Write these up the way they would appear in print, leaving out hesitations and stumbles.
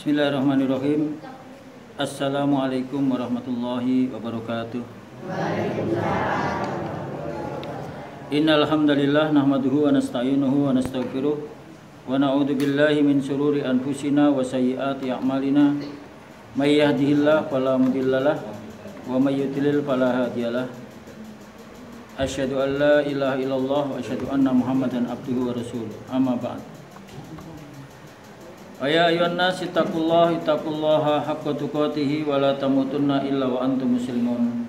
Bismillahirrahmanirrahim. Assalamualaikum warahmatullahi wabarakatuh. Innal hamdalillah nahmaduhu wa nasta'inuhu wa nastaghfiruh wa na'udzu billahi min syururi anfusina wa sayyiati a'malina. May yahdihillahu fala mudhillalah wa may yudlil fala hadiyalah. Asyhadu an la ilaha illallah wa asyhadu anna Muhammadan abduhu wa rasuluh. Amma ba'd. Ya ayyuhan nas ittaqullaha haqqa tuqatih wa la tamutunna illa wa antum muslimun.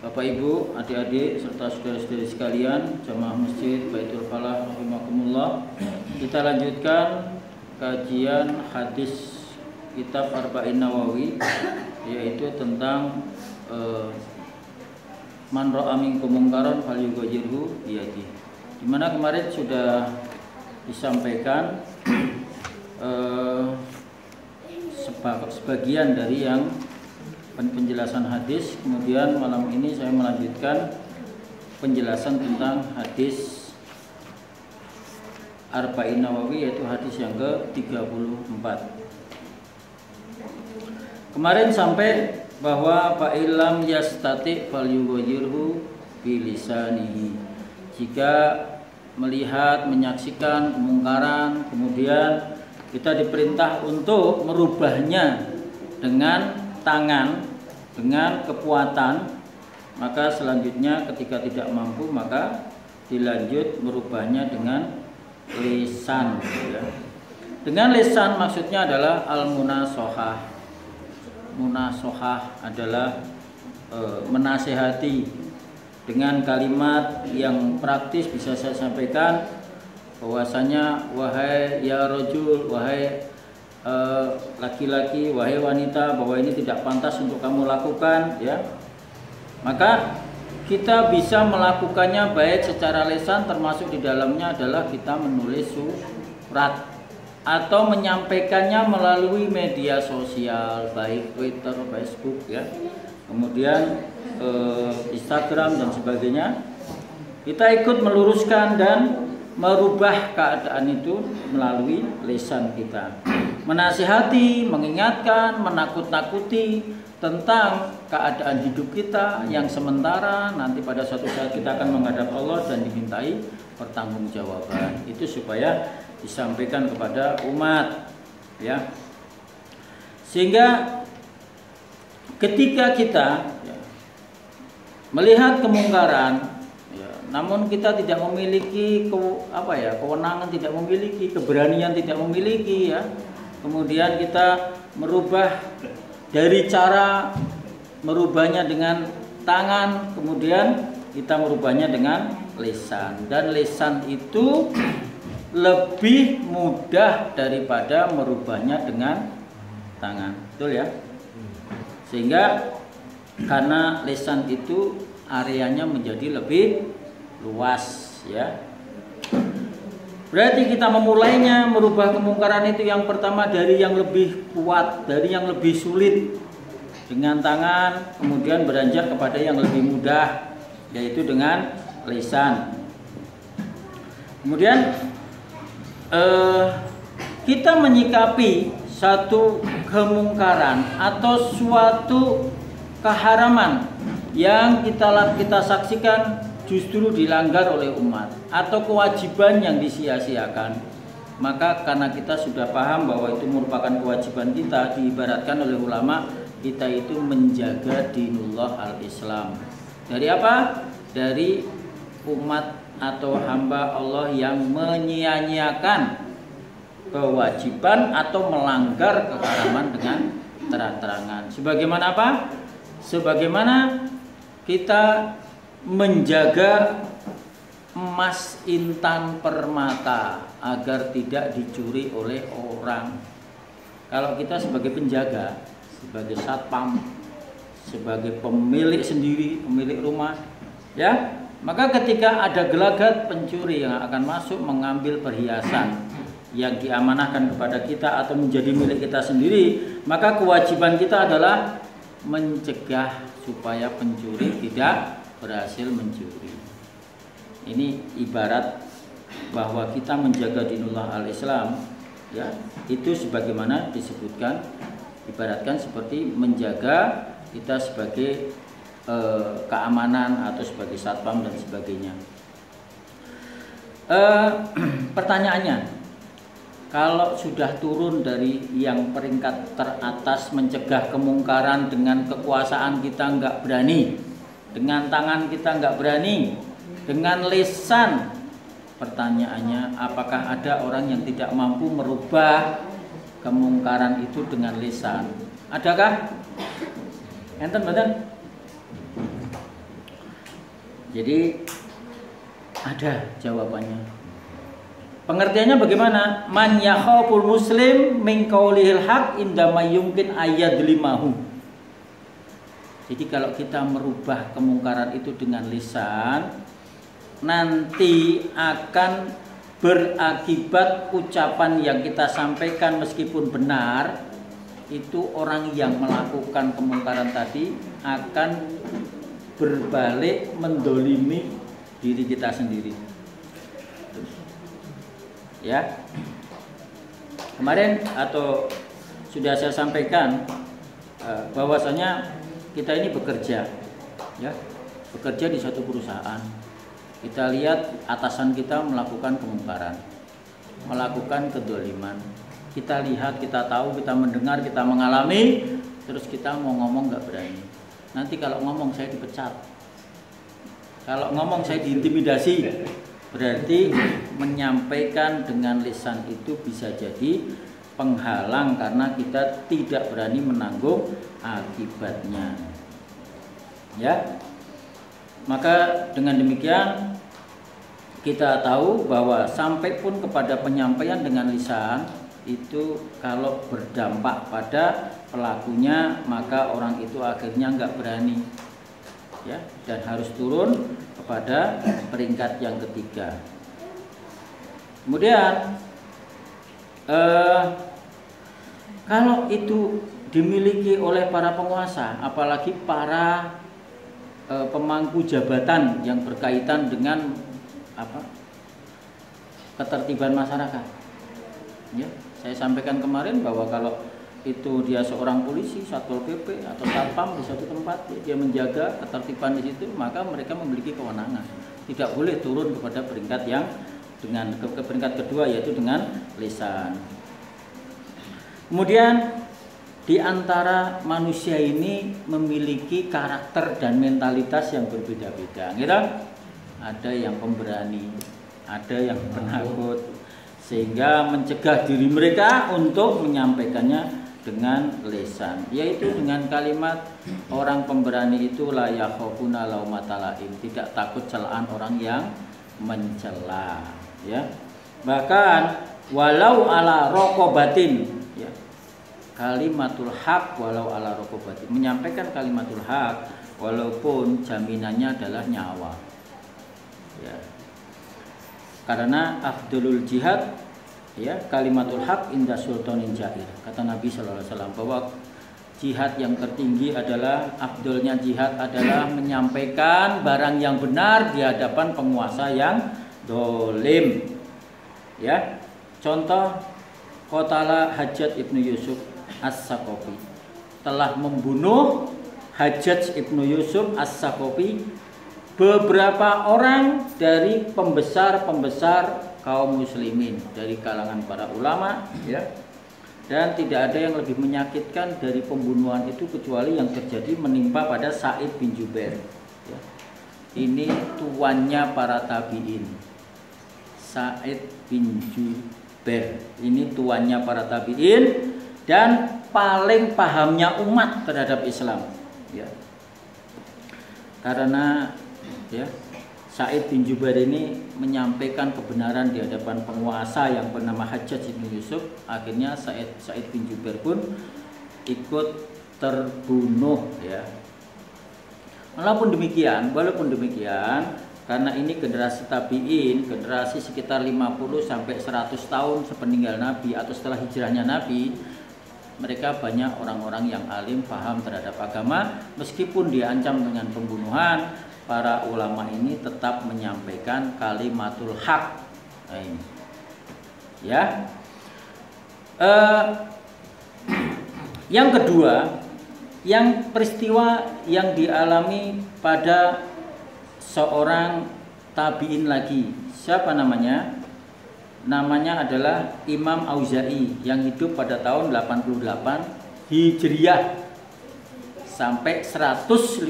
Bapak Ibu, adik-adik serta saudara-saudari sekalian, jamaah Masjid Baitul Falah rahimakumullah. Kita lanjutkan kajian hadis kitab Arba'in Nawawi, yaitu tentang man ra'a minkum munkaran falyughayyirhu biyadihi. Di mana kemarin sudah disampaikan sebagian dari yang penjelasan hadis. Kemudian malam ini saya melanjutkan penjelasan tentang hadis Arba'in Nawawi, yaitu hadis yang ke-34. Kemarin sampai bahwa fa'ilam yastati falyughayyirhu bilisanihi. Jika melihat, menyaksikan kemungkaran, kemudian kita diperintah untuk merubahnya dengan tangan, dengan kekuatan, maka selanjutnya ketika tidak mampu maka dilanjut merubahnya dengan lisan, ya. Dengan lisan maksudnya adalah al-munasohah. Munasohah adalah menasehati dengan kalimat yang praktis. Bisa saya sampaikan bahwasanya wahai ya rajul, wahai laki-laki, wahai wanita, bahwa ini tidak pantas untuk kamu lakukan, ya. Maka kita bisa melakukannya baik secara lisan, termasuk di dalamnya adalah kita menulis surat atau menyampaikannya melalui media sosial, baik Twitter, Facebook, ya. Kemudian Instagram dan sebagainya. Kita ikut meluruskan dan merubah keadaan itu melalui lisan kita. Menasihati, mengingatkan, menakut-nakuti tentang keadaan hidup kita yang sementara, nanti pada suatu saat kita akan menghadap Allah dan dimintai pertanggungjawaban. Itu supaya disampaikan kepada umat, ya. Sehingga ketika kita melihat kemungkaran, ya, namun kita tidak memiliki kewenangan, tidak memiliki keberanian, tidak memiliki, ya. Kemudian kita merubah dari cara merubahnya dengan tangan, kemudian kita merubahnya dengan lisan. Dan lisan itu lebih mudah daripada merubahnya dengan tangan, betul ya? Sehingga karena lisan itu areanya menjadi lebih luas, ya. Berarti kita memulainya merubah kemungkaran itu yang pertama dari yang lebih kuat, dari yang lebih sulit dengan tangan, kemudian beranjak kepada yang lebih mudah, yaitu dengan lisan. Kemudian kita menyikapi satu kemungkaran atau suatu keharaman yang kita saksikan justru dilanggar oleh umat, atau kewajiban yang disia-siakan, maka karena kita sudah paham bahwa itu merupakan kewajiban kita, diibaratkan oleh ulama kita itu menjaga dinullah al-Islam. Dari apa? Dari umat atau hamba Allah yang menyia-nyiakan kewajiban atau melanggar keharaman dengan terang-terangan. Sebagaimana apa? Sebagaimana kita menjaga emas intan permata agar tidak dicuri oleh orang. Kalau kita sebagai penjaga, sebagai satpam, sebagai pemilik sendiri, pemilik rumah, ya, maka ketika ada gelagat pencuri yang akan masuk mengambil perhiasan yang diamanahkan kepada kita atau menjadi milik kita sendiri, maka kewajiban kita adalah mencegah supaya pencuri tidak berhasil mencuri. Ini ibarat bahwa kita menjaga dinullah al-Islam ya, itu sebagaimana disebutkan, ibaratkan seperti menjaga kita sebagai keamanan atau sebagai satpam dan sebagainya. Pertanyaannya, kalau sudah turun dari yang peringkat teratas mencegah kemungkaran dengan kekuasaan kita nggak berani, dengan tangan kita nggak berani, dengan lisan, pertanyaannya, apakah ada orang yang tidak mampu merubah kemungkaran itu dengan lisan? Adakah? Enten betul? Jadi ada jawabannya. Pengertiannya bagaimana? Man yakhaful muslim min qaulihil haq indama yumkin ayadlimahu. Jadi kalau kita merubah kemungkaran itu dengan lisan, nanti akan berakibat ucapan yang kita sampaikan meskipun benar, itu orang yang melakukan kemungkaran tadi akan berbalik mendolimi diri kita sendiri. Ya, kemarin atau sudah saya sampaikan bahwasanya kita ini bekerja, ya, bekerja di suatu perusahaan. Kita lihat atasan kita melakukan kemungkaran, melakukan kedoliman. Kita lihat, kita tahu, kita mendengar, kita mengalami, terus kita mau ngomong nggak berani. Nanti kalau ngomong saya dipecat, kalau ngomong saya diintimidasi. Berarti menyampaikan dengan lisan itu bisa jadi penghalang karena kita tidak berani menanggung akibatnya. Ya. Maka dengan demikian kita tahu bahwa sampai pun kepada penyampaian dengan lisan itu kalau berdampak pada pelakunya, maka orang itu akhirnya nggak berani, ya, dan harus turun kepada peringkat yang ketiga. Kemudian kalau itu dimiliki oleh para penguasa, apalagi para pemangku jabatan yang berkaitan dengan ketertiban masyarakat. Ya, saya sampaikan kemarin bahwa kalau itu dia seorang polisi, satpol PP atau satpam di suatu tempat, dia menjaga ketertiban di situ, maka mereka memiliki kewenangan. Tidak boleh turun kepada peringkat yang dengan ke peringkat kedua, yaitu dengan lisan. Kemudian di antara manusia ini memiliki karakter dan mentalitas yang berbeda-beda, gitu. Ada yang pemberani, ada yang penakut, sehingga mencegah diri mereka untuk menyampaikannya dengan lisan, yaitu dengan kalimat orang pemberani itu la yakhafuna laumata laim, tidak takut celaan orang yang mencela, ya. Bahkan walau ala raqabatin, ya. Kalimatul haq walau ala raqabatin, menyampaikan kalimatul haq walaupun jaminannya adalah nyawa. Ya. Karena afdalul jihad, ya, kalimatul haq inda sultanin jair. Kata Nabi sallallahu alaihi wasallam bahwa jihad yang tertinggi adalah, afdolnya jihad adalah menyampaikan barang yang benar di hadapan penguasa yang dolim. Ya. Contoh, qatala Hajjaj ibnu Yusuf as-Saqafi, telah membunuh Hajjaj ibnu Yusuf as-Saqafi beberapa orang dari pembesar-pembesar kaum muslimin dari kalangan para ulama, ya. Dan tidak ada yang lebih menyakitkan dari pembunuhan itu kecuali yang terjadi menimpa pada Sa'id bin Jubair, ya. Ini tuannya para tabi'in. Sa'id bin Jubair ini tuannya para tabi'in dan paling pahamnya umat terhadap Islam, ya. Karena, ya, Sa'id bin Jubair ini menyampaikan kebenaran di hadapan penguasa yang bernama Hajjaj bin Yusuf. Akhirnya Sa'id bin Jubair pun ikut terbunuh, ya. Walaupun demikian, karena ini generasi tabi'in, generasi sekitar 50 sampai 100 tahun sepeninggal Nabi atau setelah hijrahnya Nabi, mereka banyak orang-orang yang alim, paham terhadap agama. Meskipun diancam dengan pembunuhan, para ulama ini tetap menyampaikan kalimatul haq. Nah, ini, ya. Yang kedua, yang peristiwa yang dialami pada seorang tabi'in lagi. Siapa namanya? Namanya adalah Imam Auza'i yang hidup pada tahun 88 Hijriah sampai 158.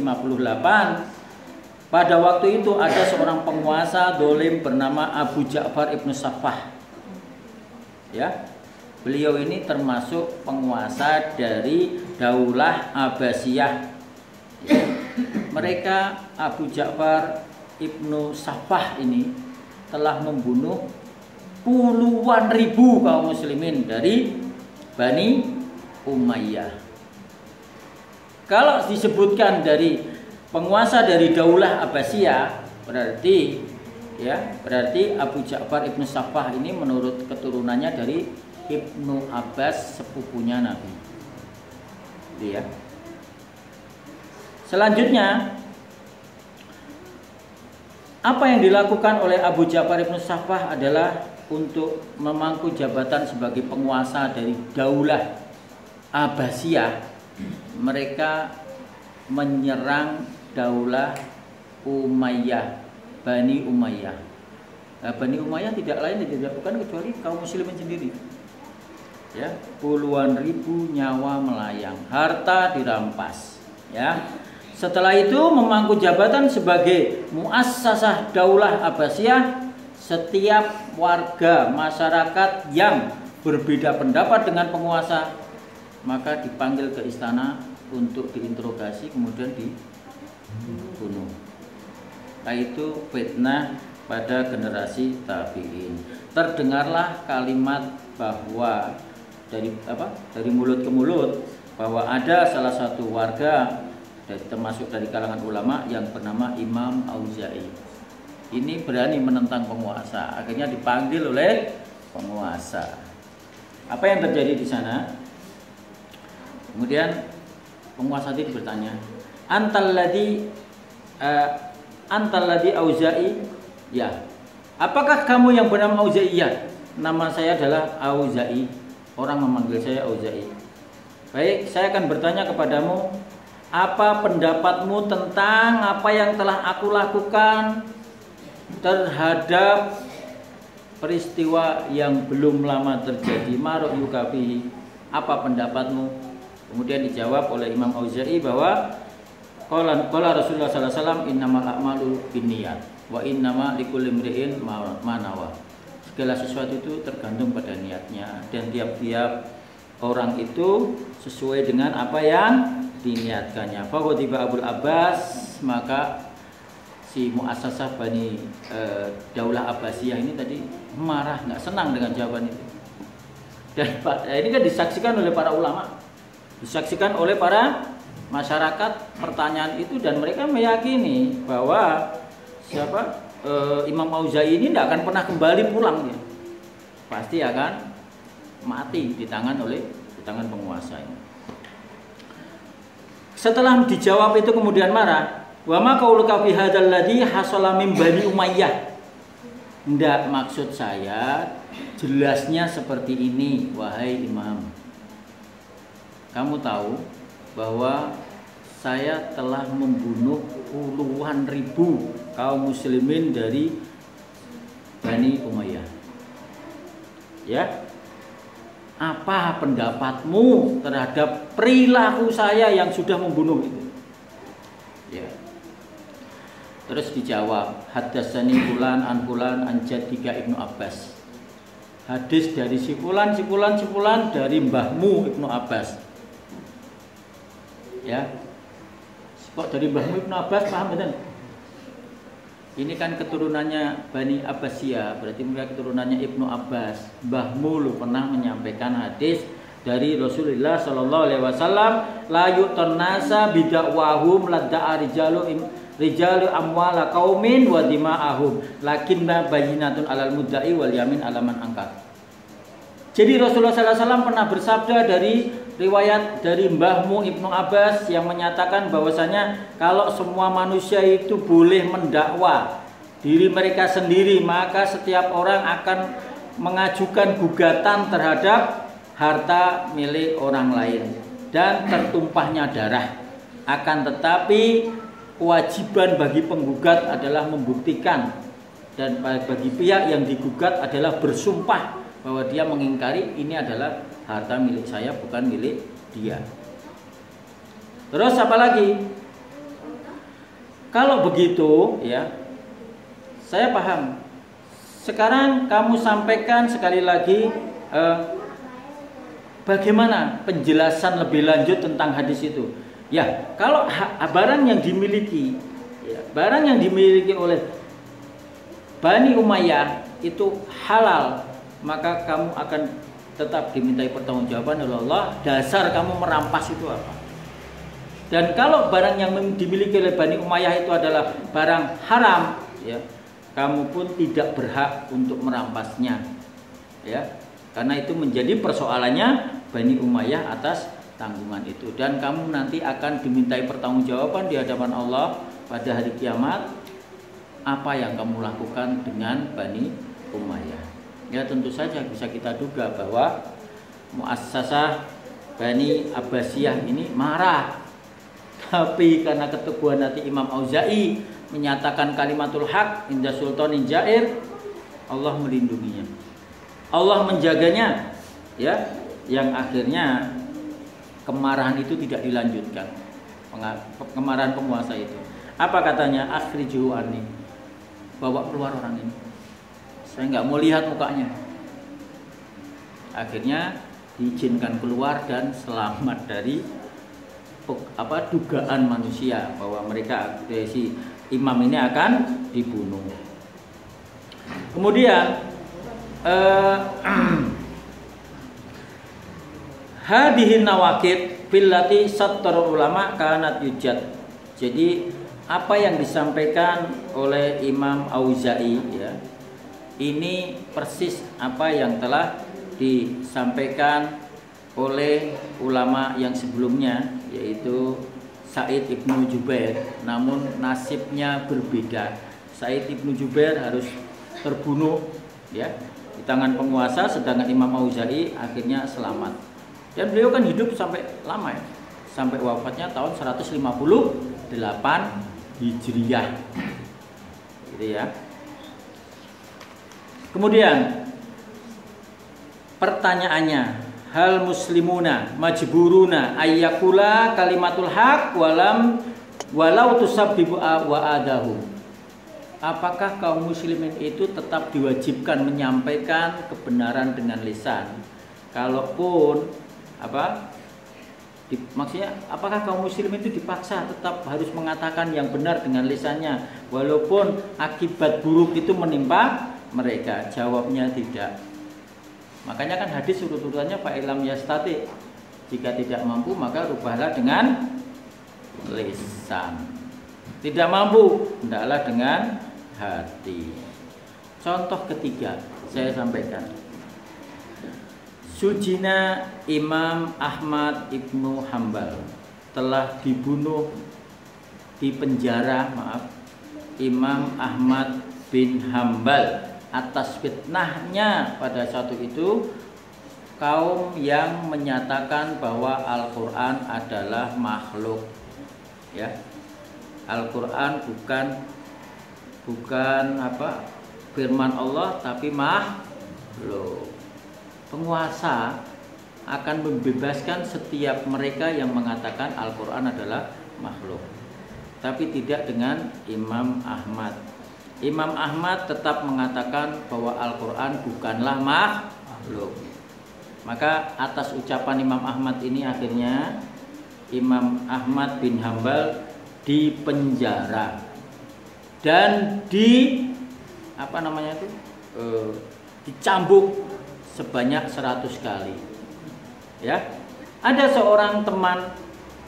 Pada waktu itu ada seorang penguasa dolim bernama Abu Ja'far ibnu Saffah. Ya, beliau ini termasuk penguasa dari Daulah Abbasiyah. Ya. Mereka Abu Ja'far ibnu Saffah ini telah membunuh puluhan ribu kaum muslimin dari Bani Umayyah. Kalau disebutkan dari penguasa dari Daulah Abbasiyah, berarti Abu Ja'far ibnu Saffah ini menurut keturunannya dari Ibnu Abbas, sepupunya Nabi. Ya. Selanjutnya, apa yang dilakukan oleh Abu Ja'far ibnu Saffah adalah untuk memangku jabatan sebagai penguasa dari Daulah Abbasiyah. Mereka menyerang Daulah Umayyah, Bani Umayyah. Nah, Bani Umayyah tidak lain bukan kecuali kaum muslimin sendiri. Ya, puluhan ribu nyawa melayang, harta dirampas. Ya, setelah itu memangku jabatan sebagai muassasah Daulah Abbasiyah. Setiap warga masyarakat yang berbeda pendapat dengan penguasa maka dipanggil ke istana untuk diinterogasi, kemudian dibunuh. Nah, itu fitnah pada generasi tabi'in. Terdengarlah kalimat bahwa dari mulut ke mulut bahwa ada salah satu warga termasuk dari kalangan ulama yang bernama Imam Auza'i. Ini berani menentang penguasa, akhirnya dipanggil oleh penguasa. Apa yang terjadi di sana? Kemudian penguasa itu bertanya, Antal ladhi Auza'i? Ya. Apakah kamu yang bernama Auza'i? Ya. Nama saya adalah Auza'i. Orang memanggil saya Auza'i. Baik, saya akan bertanya kepadamu, apa pendapatmu tentang apa yang telah aku lakukan terhadap peristiwa yang belum lama terjadi? Maruk yukafi. Apa pendapatmu? Kemudian dijawab oleh Imam Auza'i bahwa qala Rasulullah sallallahu alaihi wasallam innamal a'malu binniyat wa innama likulli imri'in ma nawa. Segala sesuatu itu tergantung pada niatnya dan tiap-tiap orang itu sesuai dengan apa yang diniatkannya. Fa tiba Abul Abbas, maka si muassasah Bani Daulah Abbasiyah ini tadi marah, nggak senang dengan jawaban itu. Dan ini kan disaksikan oleh para ulama, disaksikan oleh para masyarakat pertanyaan itu, dan mereka meyakini bahwa Imam Auza'i ini tidak akan pernah kembali pulang, ya. Pasti akan mati di tangan penguasa ini. Setelah dijawab itu kemudian marah, wa ma qauluka fi hadzal ladzi hasala min Bani Umayyah. Enggak, maksud saya jelasnya seperti ini, wahai Imam. Kamu tahu bahwa saya telah membunuh puluhan ribu kaum muslimin dari Bani Umayyah. Ya. Apa pendapatmu terhadap perilaku saya yang sudah membunuh itu? Ya. Terus dijawab, hadatsani fulan an fulan an jaddika Ibnu Abbas. Hadis dari si fulan dari mbahmu Ibnu Abbas. Ya. Kok dari mbahmu Ibnu Abbas, paham betul? Ini kan keturunannya Bani Abbasiyah, berarti mereka keturunannya Ibnu Abbas. Mbahmu lu pernah menyampaikan hadis dari Rasulullah sallallahu alaihi wasallam, la yu'tun nasa bidakwahum ladda'a rijalu amwala qaumin wa dima'ahum lakinna bayyinatun alal mudda'i wal yamin alaman angkat. Jadi Rasulullah sallallahu alaihi wasallam pernah bersabda dari riwayat dari mbahmu Ibnu Abbas yang menyatakan bahwasanya kalau semua manusia itu boleh mendakwa diri mereka sendiri, maka setiap orang akan mengajukan gugatan terhadap harta milik orang lain dan tertumpahnya darah. Akan tetapi kewajiban bagi penggugat adalah membuktikan, dan bagi pihak yang digugat adalah bersumpah bahwa dia mengingkari ini adalah harta milik saya, bukan milik dia. Terus apa lagi? Kalau begitu ya, saya paham. Sekarang kamu sampaikan sekali lagi bagaimana penjelasan lebih lanjut tentang hadis itu. Ya, kalau barang yang dimiliki, ya, barang yang dimiliki oleh Bani Umayyah itu halal, maka kamu akan tetap dimintai pertanggungjawaban oleh Allah. Dasar kamu merampas itu apa? Dan kalau barang yang dimiliki oleh Bani Umayyah itu adalah barang haram, ya, kamu pun tidak berhak untuk merampasnya, ya, karena itu menjadi persoalannya Bani Umayyah atas tanggungan itu, dan kamu nanti akan dimintai pertanggungjawaban di hadapan Allah pada hari kiamat apa yang kamu lakukan dengan Bani Umayyah. Ya, tentu saja bisa kita duga bahwa muassasah Bani Abbasiyah ini marah, tapi karena keteguhan hati Imam Auza'i menyatakan kalimatul haq inda sultanin jair, Allah melindunginya, Allah menjaganya, ya, yang akhirnya kemarahan itu tidak dilanjutkan. Kemarahan penguasa itu, apa katanya? Akhrijuhu anni, bawa keluar orang ini, saya nggak mau lihat mukanya. Akhirnya diizinkan keluar dan selamat dari dugaan manusia bahwa mereka, si imam ini akan dibunuh. Kemudian hadihin nawakid billati sattar ulama kanat yujad. Jadi apa yang disampaikan oleh Imam Auza'i, ya, ini persis apa yang telah disampaikan oleh ulama yang sebelumnya, yaitu Sa'id ibnu Jubair, namun nasibnya berbeda. Sa'id ibnu Jubair harus terbunuh, ya, di tangan penguasa, sedangkan Imam Auza'i akhirnya selamat. Dan beliau kan hidup sampai lama, ya, sampai wafatnya tahun 158 Hijriyah, gitu ya. Kemudian pertanyaannya, hal muslimuna majburuna ayyakula kalimatul haq walau tusabbibu wa adahu. Apakah kaum muslimin itu tetap diwajibkan menyampaikan kebenaran dengan lisan, kalaupun maksudnya apakah kaum muslimin itu dipaksa tetap harus mengatakan yang benar dengan lisannya walaupun akibat buruk itu menimpa mereka? Jawabnya tidak. Makanya kan hadis urutannya fa'ilam yastati, jika tidak mampu maka rubahlah dengan lisan, tidak mampu hendaklah dengan hati. Contoh ketiga saya sampaikan, Sujina Imam Ahmad ibnu Hambal, telah dibunuh di penjara, Imam Ahmad bin Hambal atas fitnahnya pada satu itu kaum yang menyatakan bahwa Al-Quran adalah makhluk, ya. Al-Quran bukan firman Allah, tapi makhluk. Penguasa akan membebaskan setiap mereka yang mengatakan Al-Quran adalah makhluk, tapi tidak dengan Imam Ahmad. Imam Ahmad tetap mengatakan bahwa Al-Quran bukanlah makhluk. Maka atas ucapan Imam Ahmad ini akhirnya Imam Ahmad bin Hambal dipenjara dan dicambuk sebanyak 100 kali. Ya, ada seorang teman,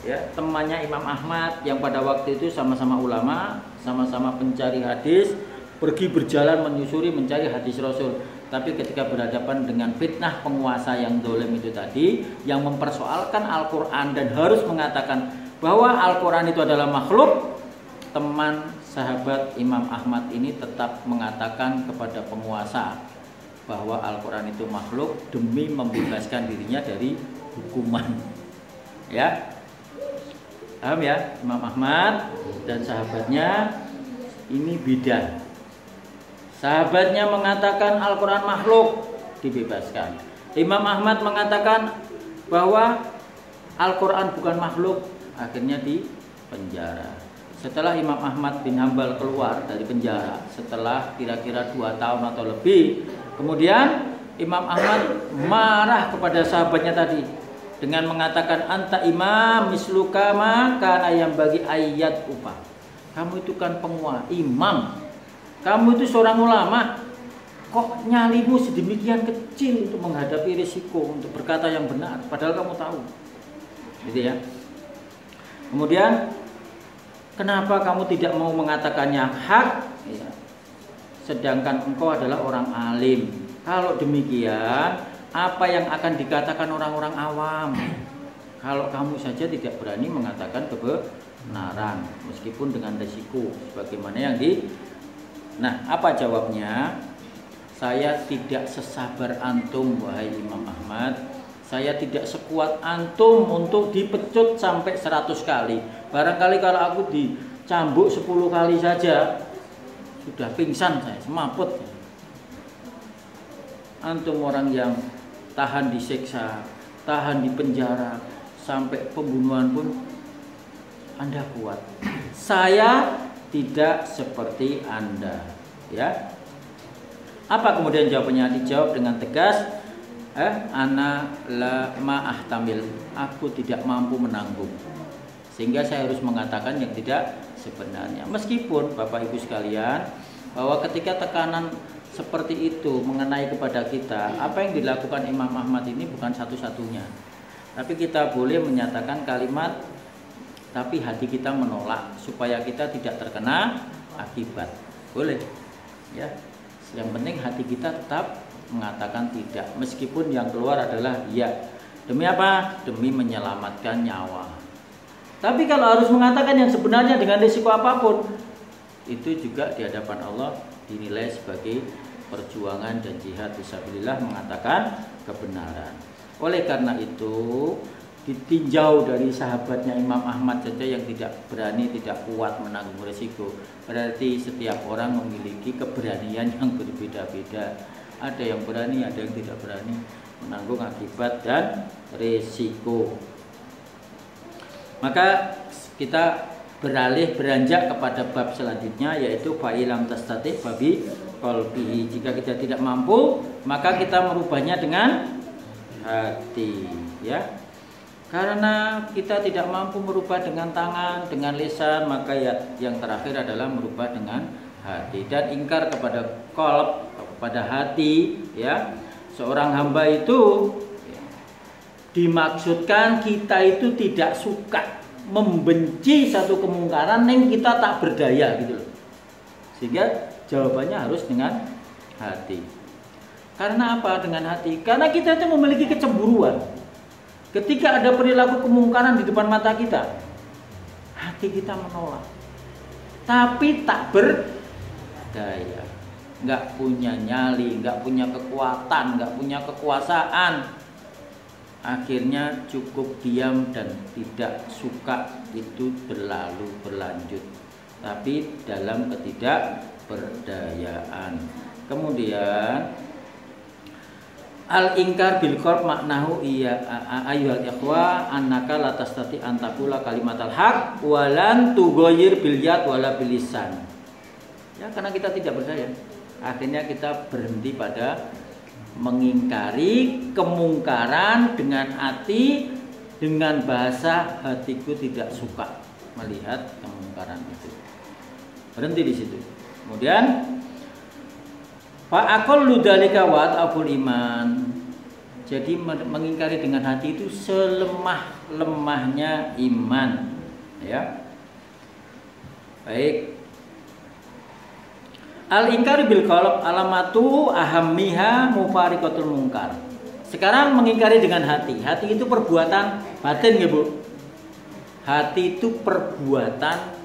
ya, temannya Imam Ahmad yang pada waktu itu sama-sama ulama, sama-sama pencari hadis, pergi berjalan menyusuri mencari hadis Rasul. Tapi ketika berhadapan dengan fitnah penguasa yang dolim itu tadi, yang mempersoalkan Al-Quran dan harus mengatakan bahwa Al-Quran itu adalah makhluk, teman sahabat Imam Ahmad ini tetap mengatakan kepada penguasa bahwa Al-Quran itu makhluk demi membebaskan dirinya dari hukuman. Ya, paham ya? Imam Ahmad dan sahabatnya ini beda. Sahabatnya mengatakan Al-Quran makhluk, dibebaskan. Imam Ahmad mengatakan bahwa Al-Quran bukan makhluk, akhirnya dipenjara. Setelah Imam Ahmad bin Hambal keluar dari penjara setelah kira-kira 2 tahun atau lebih, kemudian Imam Ahmad marah kepada sahabatnya tadi dengan mengatakan, anta imam misluka maka ayam bagi ayat upah. Kamu itu kan penguasa, imam. Kamu itu seorang ulama. Kok nyalimu sedemikian kecil untuk menghadapi risiko untuk berkata yang benar, padahal kamu tahu. Gitu ya. Kemudian kenapa kamu tidak mau mengatakannya hak? Ya. Sedangkan engkau adalah orang alim. Kalau demikian, apa yang akan dikatakan orang-orang awam? Kalau kamu saja tidak berani mengatakan kebenaran, meskipun dengan risiko, sebagaimana yang Nah, apa jawabnya? Saya tidak sesabar antum, wahai Imam Ahmad. Saya tidak sekuat antum untuk dipecut sampai 100 kali. Barangkali kalau aku dicambuk 10 kali saja, sudah pingsan saya, semaput. Antum orang yang tahan disiksa, tahan di penjara, sampai pembunuhan pun Anda kuat. Saya tidak seperti Anda, ya. Apa kemudian jawabannya? Dijawab dengan tegas, ana la ma'ahtamil, aku tidak mampu menanggung. Sehingga saya harus mengatakan yang tidak sebenarnya. Meskipun Bapak Ibu sekalian, bahwa ketika tekanan seperti itu mengenai kepada kita, apa yang dilakukan Imam Ahmad ini bukan satu-satunya. Tapi kita boleh menyatakan kalimat, tapi hati kita menolak supaya kita tidak terkena akibat. Boleh, ya. Yang penting hati kita tetap mengatakan tidak, meskipun yang keluar adalah ya. Demi apa? Demi menyelamatkan nyawa. Tapi kalau harus mengatakan yang sebenarnya dengan risiko apapun, itu juga di hadapan Allah dinilai sebagai perjuangan dan jihad fisabilillah mengatakan kebenaran. Oleh karena itu, ditinjau dari sahabatnya Imam Ahmad saja yang tidak berani, tidak kuat menanggung risiko. Berarti setiap orang memiliki keberanian yang berbeda-beda. Ada yang berani, ada yang tidak berani menanggung akibat dan risiko. Maka kita beranjak kepada bab selanjutnya, yaitu fa'ilam tastati babi qalbihi. Jika kita tidak mampu, maka kita merubahnya dengan hati, ya. Karena kita tidak mampu merubah dengan tangan, dengan lisan, maka yang terakhir adalah merubah dengan hati. Dan ingkar kepada qalb, kepada hati, ya. Seorang hamba itu dimaksudkan kita itu tidak suka, membenci satu kemungkaran yang kita tak berdaya gitu loh. Sehingga jawabannya harus dengan hati. Karena apa dengan hati? Karena kita itu memiliki kecemburuan. Ketika ada perilaku kemungkaran di depan mata kita, hati kita menolak. Tapi tak berdaya, nggak punya nyali, nggak punya kekuatan, nggak punya kekuasaan. Akhirnya cukup diam dan tidak suka itu berlanjut. Tapi dalam ketidakberdayaan. Kemudian al-ingkar bil qalb maknahu iya ayyuhal ikhwa annaka la tastati an taqula kalimatal haq wa lan tughayyir bil yad wala bil lisan. Ya, karena kita tidak berdaya. Akhirnya kita berhenti pada mengingkari kemungkaran dengan hati, dengan bahasa hatiku tidak suka melihat kemungkaran itu. Berhenti di situ. Kemudian fa'aqallu dzalika wa at'aful iman. Jadi mengingkari dengan hati itu selemah-lemahnya iman, ya. Baik. Al-ingkar bil qalb alamatu ahammiha mufariqatul munkar. Sekarang mengingkari dengan hati. Hati itu perbuatan batin ya, Bu. Hati itu perbuatan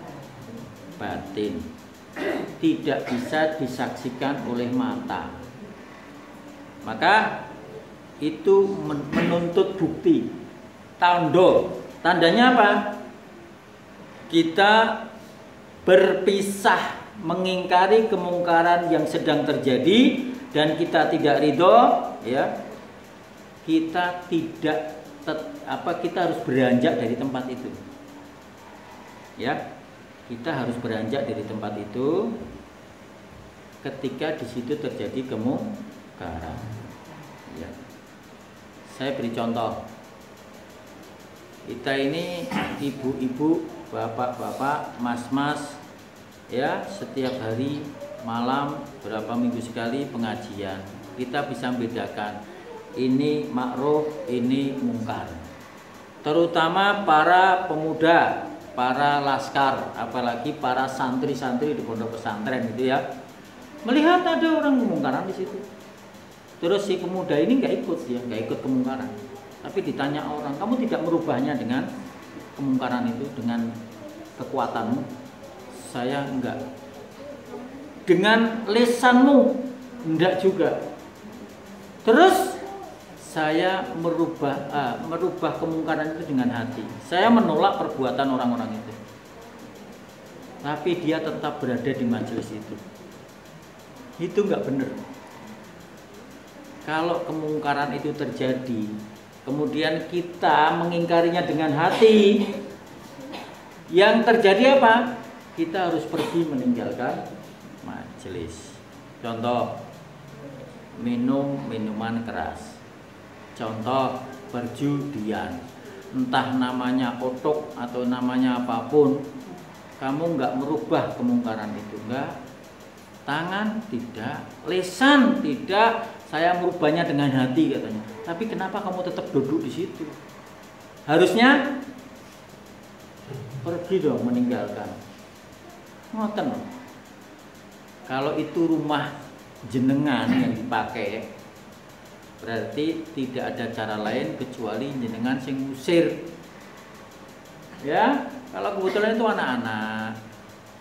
batin. Tidak bisa disaksikan oleh mata. Maka itu menuntut bukti. Tandanya apa? Kita berpisah, mengingkari kemungkaran yang sedang terjadi dan kita tidak ridho, ya. Kita harus beranjak dari tempat itu. Ya. Kita harus beranjak dari tempat itu ketika di situ terjadi kemungkaran. Ya. Saya beri contoh. Kita ini ibu-ibu, bapak-bapak, mas-mas, ya, setiap hari malam berapa minggu sekali pengajian. Kita bisa membedakan ini makruh, ini mungkar. Terutama para pemuda, para laskar, apalagi para santri-santri di pondok pesantren itu ya. Melihat ada orang kemungkaran di situ. Terus si pemuda ini nggak ikut kemungkaran. Tapi ditanya orang, kamu tidak merubahnya dengan kemungkaran itu, dengan kekuatanmu? Saya enggak. Dengan lisanmu? Enggak juga. Terus saya merubah kemungkaran itu dengan hati. Saya menolak perbuatan orang-orang itu. Tapi dia tetap berada di majelis itu. Itu enggak benar. Kalau kemungkaran itu terjadi, kemudian kita mengingkarinya dengan hati, yang terjadi apa? Kita harus pergi meninggalkan majelis. Contoh, minum minuman keras. Contoh, perjudian. Entah namanya otok atau namanya apapun, kamu nggak merubah kemungkaran itu, enggak. Tangan tidak, lisan tidak. Saya merubahnya dengan hati katanya. Tapi kenapa kamu tetap duduk di situ? Harusnya pergi dong, meninggalkan. Ngoten loh. Kalau itu rumah jenengan yang dipakai, berarti tidak ada cara lain kecuali jenengan sing ngusir. Ya, kalau kebetulan itu anak-anak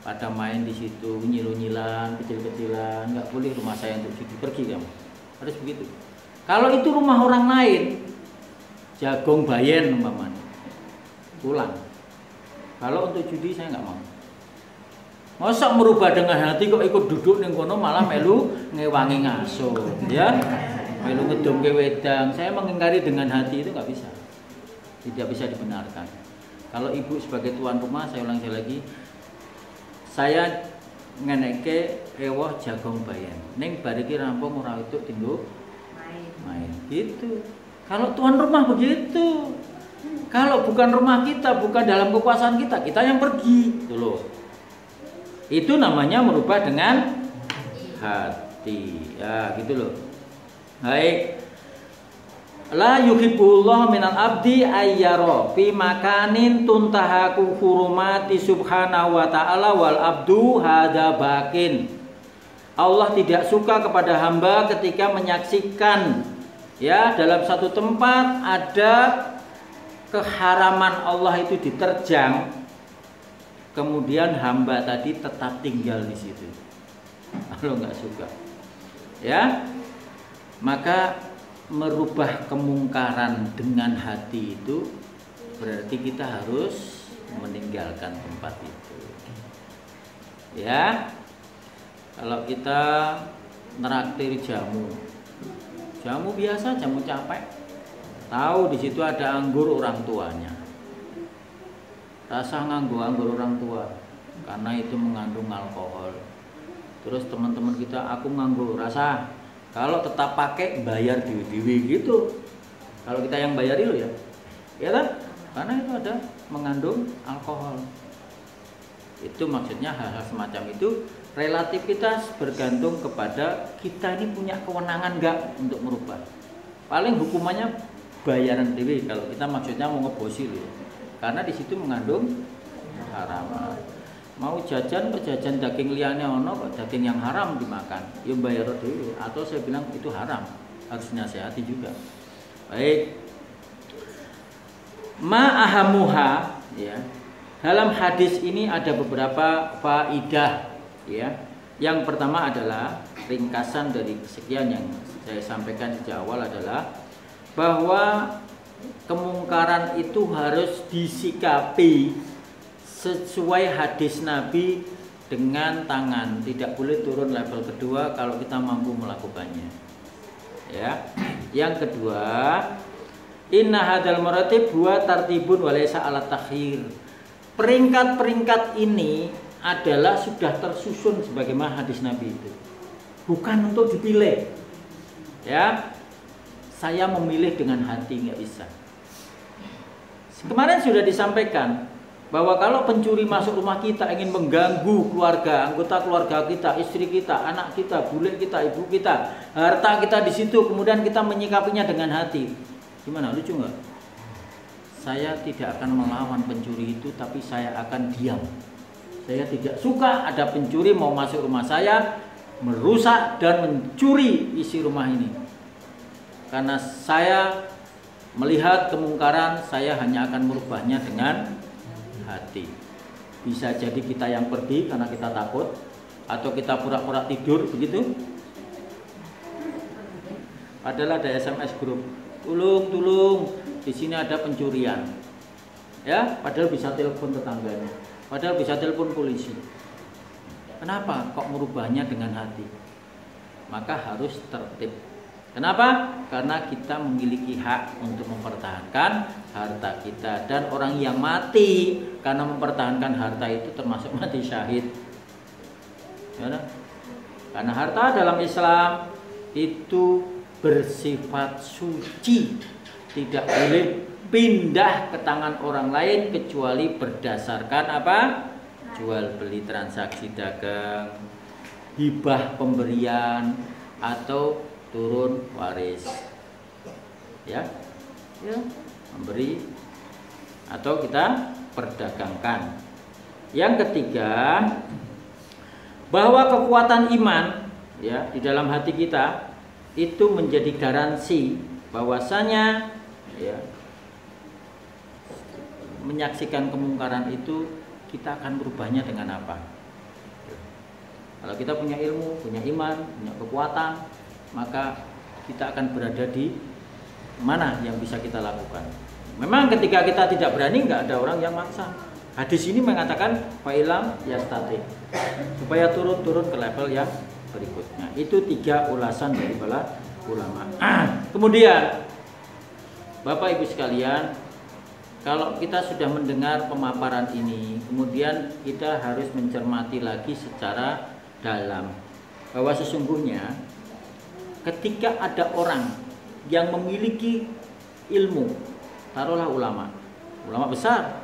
pada main di situ, nyilu-nyilan, kecil-kecilan, nggak boleh rumah saya untuk judi, pergi kamu. Harus begitu. Kalau itu rumah orang lain, Jagong Bayen umpamanya, pulang. Kalau untuk judi saya nggak mau. Masa merubah dengan hati kok ikut duduk ning kono malah melu ngewangi ngaso, ya? Melu ngedongke wedang. Saya mengingkari dengan hati itu nggak bisa. Tidak bisa dibenarkan. Kalau ibu sebagai tuan rumah, saya ulang lagi, saya ngeneke ewoh Jagong Bayen. Ning bariki rampung ora itu tinduk main. Gitu. Kalau tuan rumah begitu. Kalau bukan rumah kita, bukan dalam kekuasaan kita, kita yang pergi. Itu loh. Itu namanya merubah dengan hati. Ya, gitu loh. Baik. La yuhibbullah minal abdi ayyara fi makanin tuntahaku hurumati subhanahu wa ta'ala wal abdu hadza bakin. Allah tidak suka kepada hamba ketika menyaksikan, ya, dalam satu tempat ada keharaman Allah itu diterjang, kemudian hamba tadi tetap tinggal di situ. Allah nggak suka, ya. Maka merubah kemungkaran dengan hati itu berarti kita harus meninggalkan tempat itu. Ya, kalau kita neraktir jamu biasa, jamu capek, tahu di situ ada anggur orang tuanya, rasa anggur orang tua karena itu mengandung alkohol. Terus teman-teman kita, aku nganggur rasa. Kalau tetap pakai bayar diwi gitu. Kalau kita yang bayari lo ya, ya kan? Karena itu ada mengandung alkohol. Itu maksudnya hal-hal semacam itu relativitas bergantung kepada kita ini punya kewenangan nggak untuk merubah. Paling hukumannya bayaran dewi kalau kita maksudnya mau ngebosi lo. Karena di situ mengandung haram. Mau jajan daging liane ono kok daging yang haram dimakan, ya bayar dulu. Atau saya bilang itu haram, harus nasihati juga. Baik. Ma'ahamuha, ya. Dalam hadis ini ada beberapa faidah, ya. Yang pertama adalah ringkasan dari kesekian yang saya sampaikan sejak awal adalah bahwa kemungkaran itu harus disikapi sesuai hadis Nabi dengan tangan, tidak boleh turun level kedua kalau kita mampu melakukannya. Ya. Yang kedua, inna hadzal maratib huwa tartibun wa laysa ala takhir. Peringkat-peringkat ini adalah sudah tersusun sebagaimana hadis Nabi itu. Bukan untuk dipilih. Ya. Saya memilih dengan hati, nggak bisa. Kemarin sudah disampaikan bahwa kalau pencuri masuk rumah kita ingin mengganggu keluarga, anggota keluarga kita, istri kita, anak kita, bule kita, ibu kita, harta kita di situ, kemudian kita menyikapinya dengan hati. Gimana, lucu nggak? Saya tidak akan melawan pencuri itu, tapi saya akan diam. Saya tidak suka ada pencuri mau masuk rumah saya, merusak dan mencuri isi rumah ini. Karena saya melihat kemungkaran, saya hanya akan merubahnya dengan hati. Bisa jadi kita yang pergi karena kita takut, atau kita pura-pura tidur begitu. Padahal ada SMS grup, tolong, di sini ada pencurian. Ya, padahal bisa telepon tetangganya, padahal bisa telepon polisi. Kenapa kok merubahnya dengan hati? Maka harus tertib. Kenapa? Karena kita memiliki hak untuk mempertahankan harta kita, dan orang yang mati karena mempertahankan harta itu termasuk mati syahid. Ya, karena harta dalam Islam itu bersifat suci, tidak boleh pindah ke tangan orang lain kecuali berdasarkan apa? Jual beli, transaksi dagang, hibah pemberian, atau turun waris, ya, memberi atau kita perdagangkan. Yang ketiga, bahwa kekuatan iman, ya, di dalam hati kita itu menjadi garansi bahwasanya, ya, menyaksikan kemungkaran itu kita akan berubahnya dengan apa? Kalau kita punya ilmu, punya iman, punya kekuatan, maka kita akan berada di mana yang bisa kita lakukan. Memang ketika kita tidak berani, nggak ada orang yang maksa. Hadis ini mengatakan fa'ilam yastati, supaya turun ke level yang berikutnya. Itu 3 ulasan dari para ulama. Kemudian Bapak Ibu sekalian, kalau kita sudah mendengar pemaparan ini, kemudian kita harus mencermati lagi secara dalam bahwa sesungguhnya ketika ada orang yang memiliki ilmu, taruhlah ulama besar,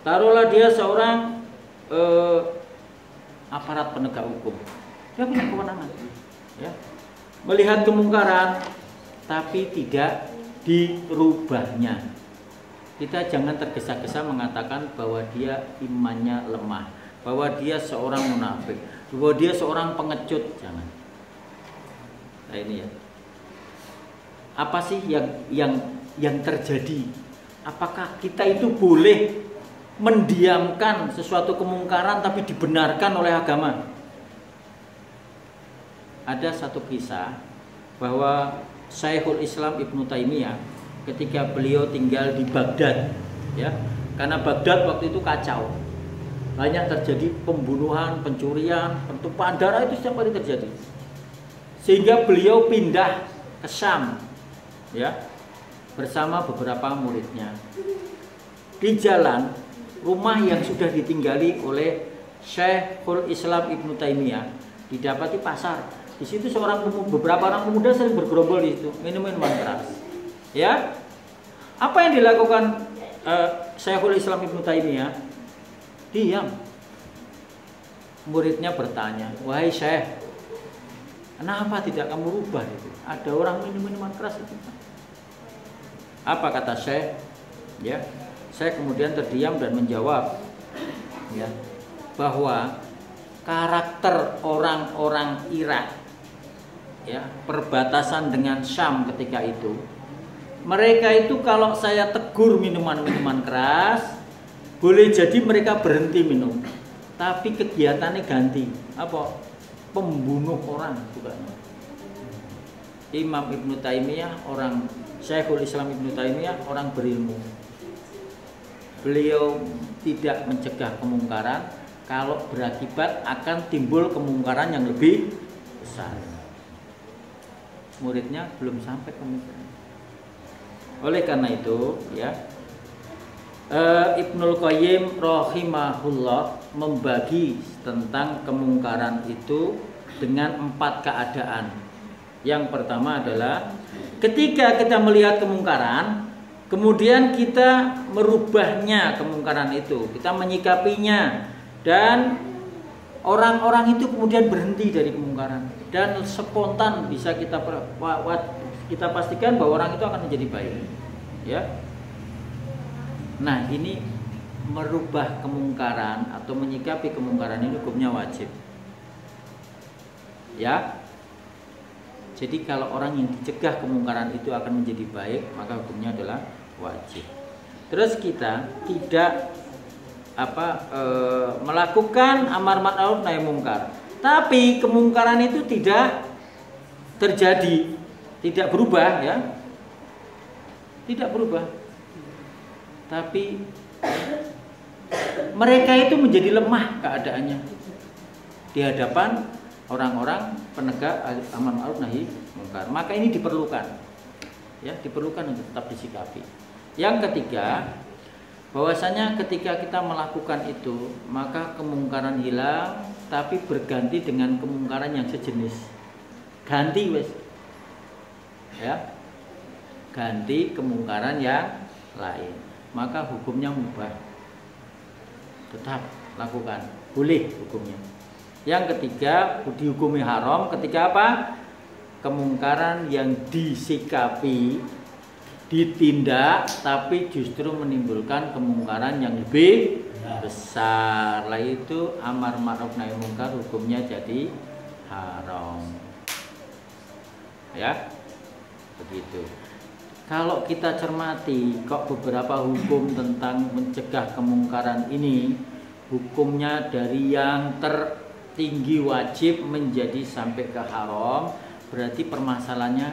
taruhlah dia seorang aparat penegak hukum, dia punya kewenangan, ya, melihat kemungkaran tapi tidak dirubahnya. Kita jangan tergesa-gesa mengatakan bahwa dia imannya lemah, bahwa dia seorang munafik, bahwa dia seorang pengecut, jangan. Nah ini ya, apa sih yang terjadi? Apakah kita itu boleh mendiamkan sesuatu kemungkaran tapi dibenarkan oleh agama? Ada satu kisah bahwa Syekhul Islam Ibnu Taimiyah ketika beliau tinggal di Baghdad, ya, karena Baghdad waktu itu kacau, banyak terjadi pembunuhan, pencurian, pentumpahan darah itu setiap hari terjadi. Sehingga beliau pindah ke Syam, ya, bersama beberapa muridnya. Di jalan, rumah yang sudah ditinggali oleh Syekhul Islam Ibnu Taimiyah didapati pasar. Di situ beberapa orang pemuda sering bergerombol di situ, minum minuman keras. Ya, apa yang dilakukan Syekhul Islam Ibnu Taimiyah? Diam. Muridnya bertanya, wahai Syekh, kenapa tidak kamu rubah itu? Ada orang minum minuman keras itu. Apa kata Syekh? Ya, saya kemudian terdiam dan menjawab, ya, bahwa karakter orang-orang Irak, ya, perbatasan dengan Syam ketika itu, mereka itu kalau saya tegur minuman-minuman keras, boleh jadi mereka berhenti minum, tapi kegiatannya ganti. Apa? pembunuh orang, bukan. Imam Ibnu Taimiyah, Syekhul Islam Ibnu Taimiyah orang berilmu. Beliau tidak mencegah kemungkaran kalau berakibat akan timbul kemungkaran yang lebih besar. Muridnya belum sampai kemungkaran. Oleh karena itu, ya, Ibnul Qayyim rahimahullah membagi tentang kemungkaran itu dengan 4 keadaan. Yang pertama adalah ketika kita melihat kemungkaran, kemudian kita merubahnya kemungkaran itu, kita menyikapinya, dan orang-orang itu kemudian berhenti dari kemungkaran dan spontan bisa kita pastikan bahwa orang itu akan menjadi baik, ya. Nah, ini merubah kemungkaran atau menyikapi kemungkaran ini hukumnya wajib, ya. Jadi kalau orang yang dicegah kemungkaran itu akan menjadi baik, maka hukumnya adalah wajib. Terus kita tidak melakukan amar ma'ruf nahi mungkar, tapi kemungkaran itu tidak terjadi, tidak berubah, ya, tidak berubah, tapi mereka itu menjadi lemah keadaannya di hadapan orang-orang penegak amar ma'ruf nahi mungkar. Maka ini diperlukan, ya, diperlukan untuk tetap disikapi. Yang ketiga, bahwasanya ketika kita melakukan itu, maka kemungkaran hilang, tapi berganti dengan kemungkaran yang sejenis. Ganti, wes, ya, ganti kemungkaran yang lain, maka hukumnya mubah, tetap lakukan, boleh hukumnya. Yang ketiga, dihukumi haram ketika apa? Kemungkaran yang disikapi, ditindak, tapi justru menimbulkan kemungkaran yang lebih besar. Lah itu amar ma'ruf nahi mungkar hukumnya jadi haram. Ya, begitu. Kalau kita cermati, kok beberapa hukum tentang mencegah kemungkaran ini hukumnya dari yang tertinggi wajib menjadi sampai ke haram, berarti permasalahannya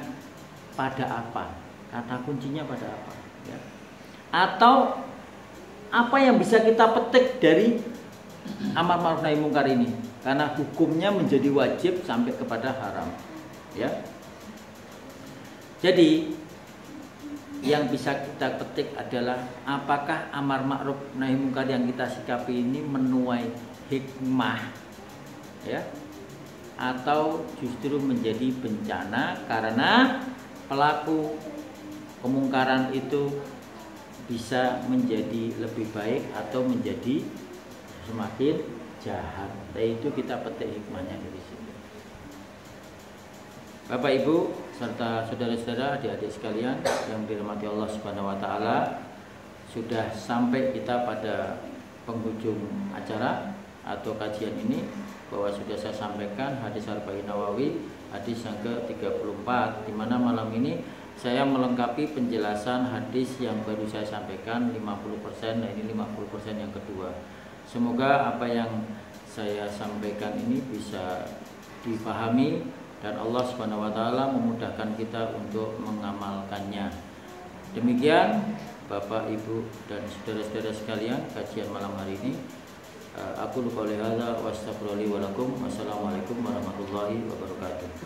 pada apa? Kata kuncinya pada apa, ya? Atau apa yang bisa kita petik dari amar ma'ruf nahi mungkar ini? Karena hukumnya menjadi wajib sampai kepada haram, ya. Jadi yang bisa kita petik adalah apakah amar ma'ruf nahi mungkar yang kita sikapi ini menuai hikmah, ya, atau justru menjadi bencana karena pelaku kemungkaran itu bisa menjadi lebih baik atau menjadi semakin jahat. Itu kita petik hikmahnya dari sini. Bapak Ibu serta saudara-saudara, adik-adik sekalian yang dirahmati Allah Subhanahu wa taala, sudah sampai kita pada penghujung acara atau kajian ini, bahwa sudah saya sampaikan hadis Arba'in Nawawi, hadis yang ke-34, di mana malam ini saya melengkapi penjelasan hadis yang baru saya sampaikan 50%, nah ini 50% yang kedua. Semoga apa yang saya sampaikan ini bisa dipahami dan Allah Subhanahu wa taala memudahkan kita untuk mengamalkannya. Demikian Bapak, Ibu dan saudara-saudara sekalian, kajian malam hari ini. Aku qouli hadza wa astaghfirullahi wa lakum. Wassalamualaikum warahmatullahi wabarakatuh.